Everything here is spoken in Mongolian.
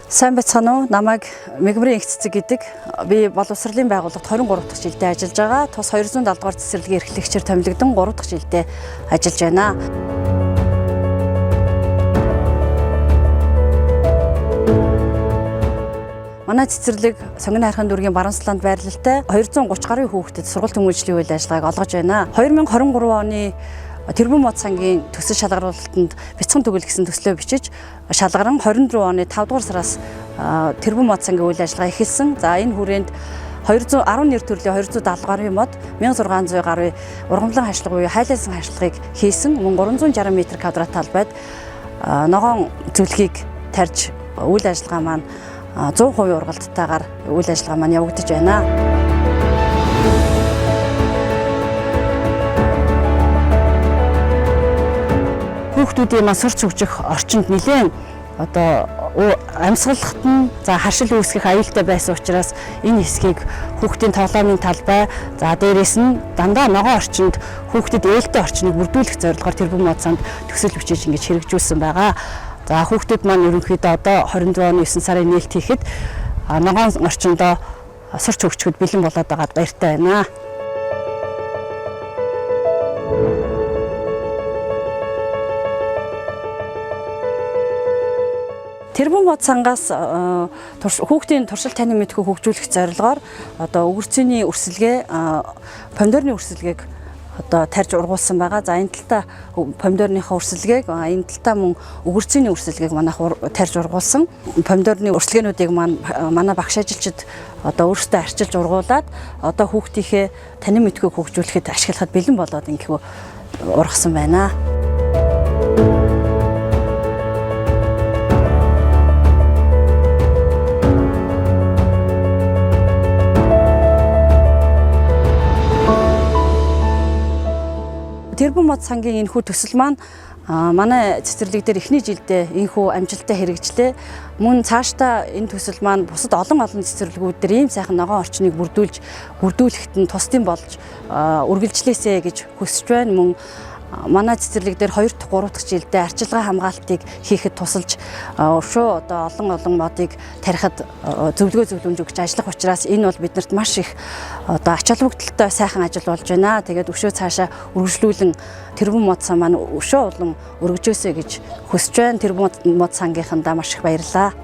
Сайн байцгаана уу? Намайг Мегмрийн их цэцэг гэдэг. Би боловсролын байгууллагт 23 дахь жилдээ ажиллаж байгаа. Тус 270 дугаар цэцэрлэгийн эрхлэгчээр томилогдсон 3 дахь жилдээ ажиллаж байна. Манай цэцэрлэг Сонгон хайрхан дүүргийн Баруунсланд байрлалтай 230 гаруй хүүхдэд сургалт хүмүүжлийн үйл ажиллагааг олгож байна. 2023 оны Тэрбум мод сангийн төсөл шалгаруулалтанд бяцхан төгөл гэсэн төслөө бичиж шалгаран 24 оны 5 дугаар сараас Тэрбум мод сангийн үйл ажиллагаа эхэлсэн. За энэ хүрээнд 212 төрлийн 270 гаруй мод 1600 гаруй ургамлан хашлага буюу хайлайлсан хашлгыг хийсэн. Мөн 360 м2 талбайд ногоон зөвлөхийг тарьж үйл ажиллагаа маань 100% ургалтайгаар үйл ажиллагаа маань явагдаж байна. Хүүхдүүдийн сурч хөгжих орчинд нэлээд амьсгалахт нь харшил үүсгэх аюултай байсан учраас энэ хэсгийг хүүхдийн тоглоомын талбай дээрээс нь дандаа ногоон орчинд хүүхдэд ээлтэй орчныг бүрдүүлэх зорилгоор Тэрбум мод санд төсөл бичиж ингэж хэрэгжүүлсэн байгаа. За хүүхдүүд маань ерөнхийдөө 24 оны 9 сарын нээлт хийхэд ногоон орчиндоо сурч хөгжөхөд бэлэн болоод байгаад баяртай байна. Тэрбум мод сангаас хүүхдийн туршилт танин мэдхүй хөгжүүлэх зорилгоор өгөрцөний өрсөлгээ, помидорны өрсөлгээг тарьж ургуулсан байгаа. За энэ талдаа помидорныхоо өрсөлгээг, энэ талдаа мөн өгөрцөний өрсөлгээг манайх тарьж ургуулсан. Помидорны өрсөлгээнүүдийг манай багш ажилчид өөрсдөө арчилж ургуулад хүүхдийнхээ танин мэдхүйг хөгжүүлэхэд ашиглахад бэлэн болоод ингэхүү ургасан байна. Тэрбум мод сангийн энэхүү төсөл маань манай цэцэрлэг дээр эхний жилдээ энэхүү амжилттай хэрэгжлээ. Мөн цаашдаа энэ төсөл маань бусад олон цэцэрлэгүүд дээр ийм сайхан ногоон орчныг бүрдүүлэхэд нь тусдын болж үргэлжлээсэй гэж хүсэж байна. Мөн манай цэцэрлэг дээр 2 дахь 3 дахь жилдээ арчилгаа хамгаалтыг хийхэд тусалж өшөө олон модыг тарихад зөвлөмж өгч ажиллах учраас энэ бол биднэрт маш их ач холбогдолтой сайхан ажил болж байна. Тэгээд өшөө цаашаа үргэлжлүүлэн Тэрбум мод сан маань өшөө олон өргөжөөсэй гэж хүсэж байна. Тэрбум мод сангийнхандаа маш их баярлалаа.